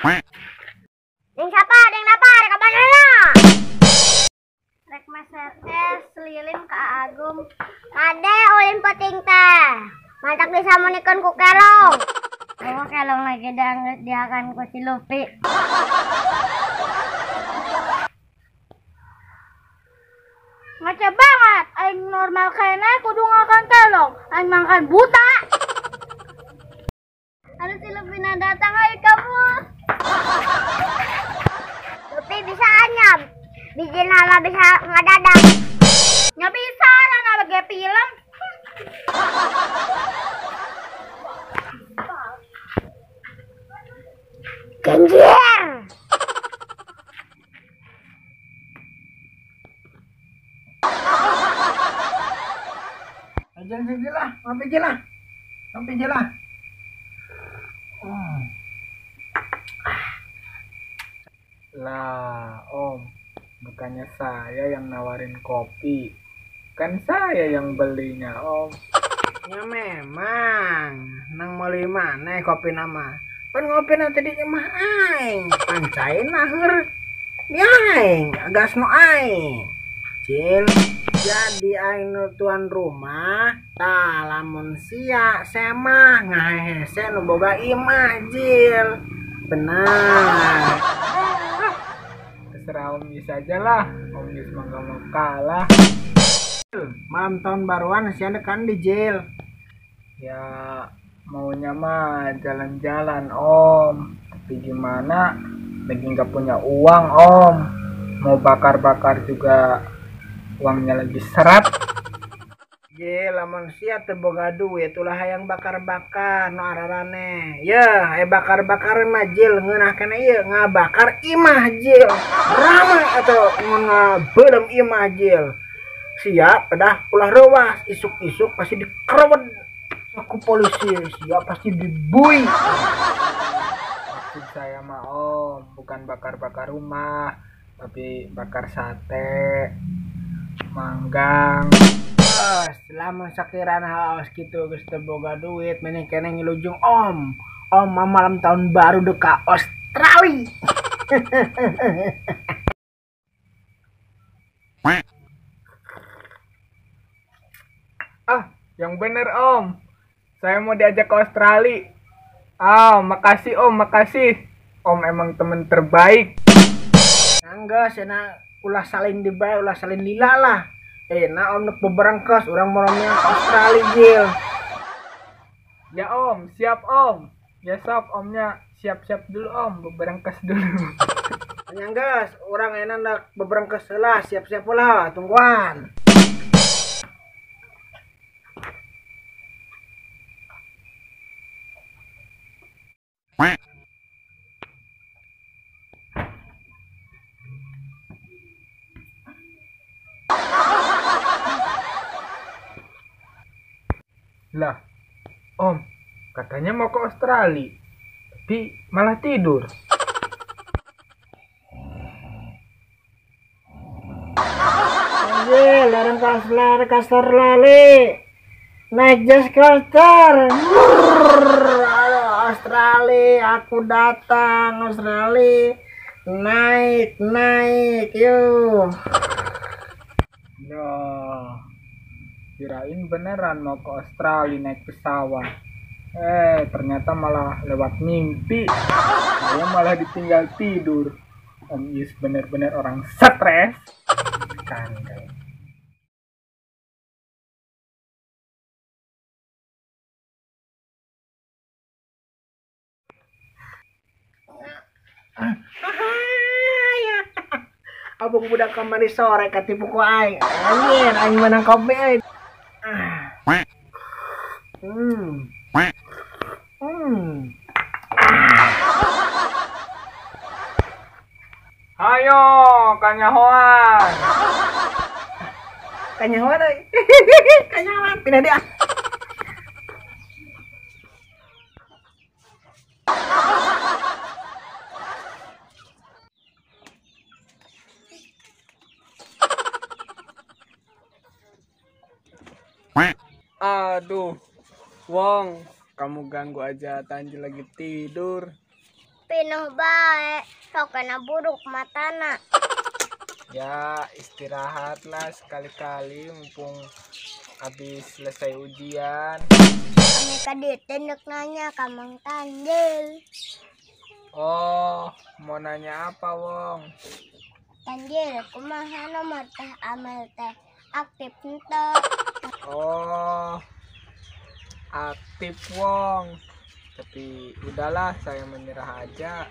Ding siapa? Ding napa? Rek kabarana? Rek meser es lilin ka Agung. Kade ulin peting teh. Mantak disamunikeun ku kelong. Oh, kelong lagi dia akan ku si Lupi. Ngaca banget, aing normal kene kudu ngakan kelong, aing makan buta. Ada si Lupina datang, ayo kamu. Lupi bisa anyam, bijin hala bisa ngadadak. Nya bisa, nana bagi film. Genjer. Jangan lah, sampai jelah, sampai jelah. Lah, Om, bukannya saya yang nawarin kopi, kan saya yang belinya, Om. Ya memang, nang meuli mana kopi nama. Pan ngopi na tadi mah aing, pancain naheur. Ya aing, agas no aing. Cil, jadi aing nu tuan rumah, tah lamun sia semah ngahese nu boga imah, Jil. Benar. Terserah Om Yus aja lah, Om Yus mah gak mau kalah. Malam tahun baruan sia kan di Jil. Ya maunya mah jalan-jalan, Om. Tapi gimana? Lagi nggak punya uang, Om. Mau bakar-bakar juga uangnya lagi seret. Ye, lamun sia teu boga duit ulah hayang bakar-bakar no ararane. Ya, bakar-bakar mah Jil ngeunah kana ieu ngabakar imah Jil. Rame atau ngabeulem imah Jil. Siap pedah ulah rewas isuk-isuk pasti dikerebet aku polisi, siap pasti dibui. Maksud saya mah Om, bukan bakar-bakar rumah, tapi bakar sate, manggang. Selama sakiran haus gitu geus teu boga duit, meneh keneh ngilujung Om. Om mah malam tahun baru deka Australia. Yang bener Om. Saya mau diajak ke Australia. Makasih Om, makasih. Om emang temen terbaik. Enggak, sana ulah salin dibae, ulah salin lila lah. Nah Om nuk beberangkes, orang mau ke Australia Jil. Ya Om, siap Om. Ya sob Omnya, siap-siap dulu Om, beberangkes dulu. Nyanggas, orang enak nak beberangkes lah, siap-siap lah, tungguan. Lah, Om, katanya mau ke Australia, tapi malah tidur. Ayo, larang kasar lali. Naik jas coaster. Australia, aku datang Australia. Naik, yuk. Nah, kirain beneran mau ke Australia naik pesawat. Ternyata malah lewat mimpi. Saya malah ditinggal tidur. Om Yus bener-bener orang stres. Kandai. Abang budak kamari sore katipu ku aing. Anjir, aing menang kopi aing. Ayo, kanyahoan. Kanyahoan euy. Kanyahoan pindah dia. Aduh, Wong, kamu ganggu aja Tanji lagi tidur. pinuh baik, sok kena buruk matana. Ya istirahatlah sekali-kali mumpung habis selesai ujian. Kami kaditinduk nanya ka Mang Tanjil. Oh, mau nanya apa Wong? Tanjil, kumaha nomor teh Amel teh aktif ente? Oh, aktif Wong. Tapi udahlah, saya menyerah aja.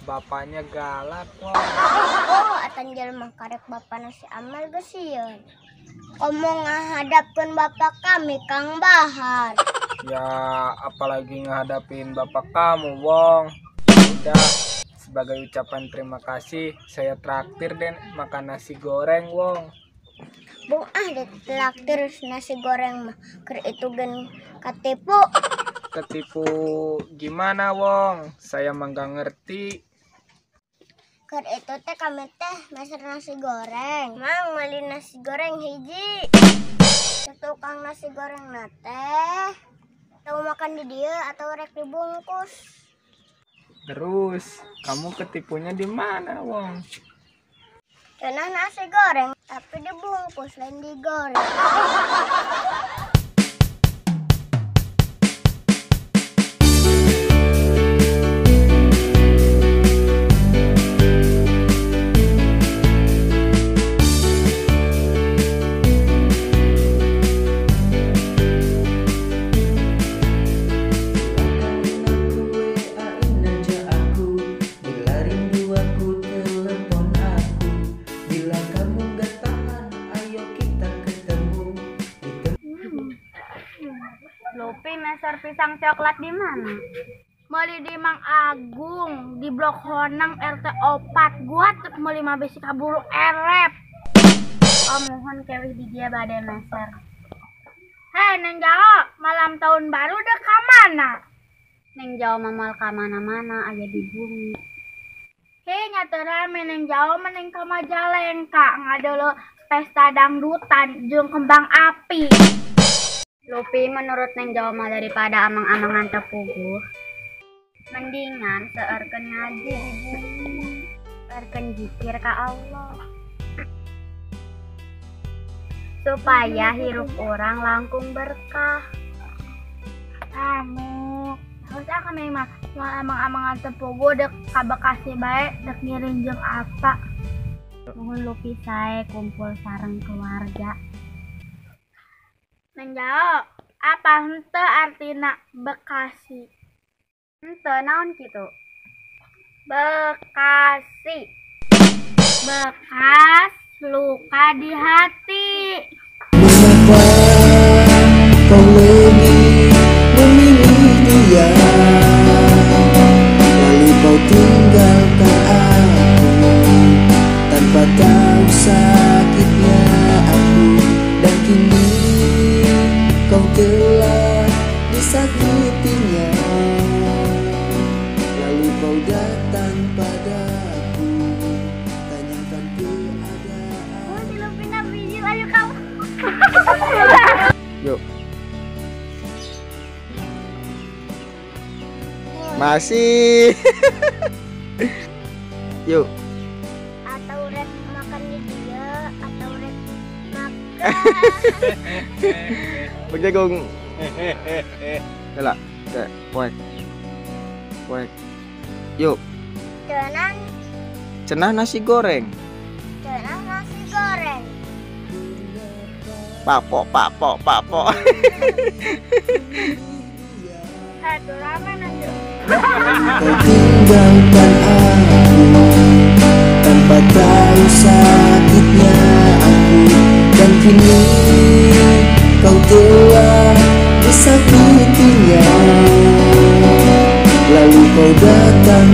Bapaknya galak Wong. Oh, Tanjil mah karek bapana si Amel gesieun. Komo ngahadapkeun bapak kami Kang Bahar. Ya, apalagi ngehadapin bapak kamu Wong. Udah, sebagai ucapan terima kasih, saya traktir deh makan nasi goreng Wong. Bung ditraktir nasi goreng mah keur itu gen katipu. Ketipu gimana Wong? Saya mah nggak ngerti. Keur itu teh kami teh masak nasi goreng. Mang meuli nasi goreng hiji. Tukang nasi goreng teh tahu makan di dia atau rek dibungkus. Terus, kamu ketipunya di mana Wong? Cenah nasi goreng tapi dibungkus lain digoreng. Lupi meser pisang coklat di mana? Meuli di Mang Agung di Blok Honang RT 4. Gua tek meuli mah besi kaburu erep. Oh mohon kewih di dia bade meser. Hei Neng Jao, malam tahun baru dek ka mana? Neng Jao mamal ka mana-mana aya di bumi. Hei nyata rame Neng Jao meneng ka Majalengka ngadolo pesta dangdutan jeung kembang api. Lupi menurut Neng Jawa mah daripada amang-amangan tepuguh mendingan seurkeun ngaji di bumi, seurkeun zikir ka Allah supaya hirup orang langkung berkah. Kamu harusnya kami mah amang-amangan tepuguh dek ka Bekasi bae dek ngiring jeung apa. Mohon Lupi sae kumpul sareng keluarga. Neng Jao, apa hente artina Bekasi? Hente naon kitu? Bekasi. Bekas luka di hati. Mengapa kau lebih memilih dia, lalu kau tinggalkan aku tanpa tahu sakitnya aku, dan kini kau telah disakitinya, lalu kau datang padaku, tanyakan keadaan. Oh, di Lupina video ayo kamu. Yuk. Masih. Yuk. Atau rek makan di dia atau rek makan. Berjagung. Yalah, poek. Poek. Yuk. Cenah nasi goreng. Cenah nasi goreng. Papok. Aduh lama nanti. Kau tinggalkan aku tanpa tahu sakitnya aku, dan kini kau telah disakitinya, lalu kau datang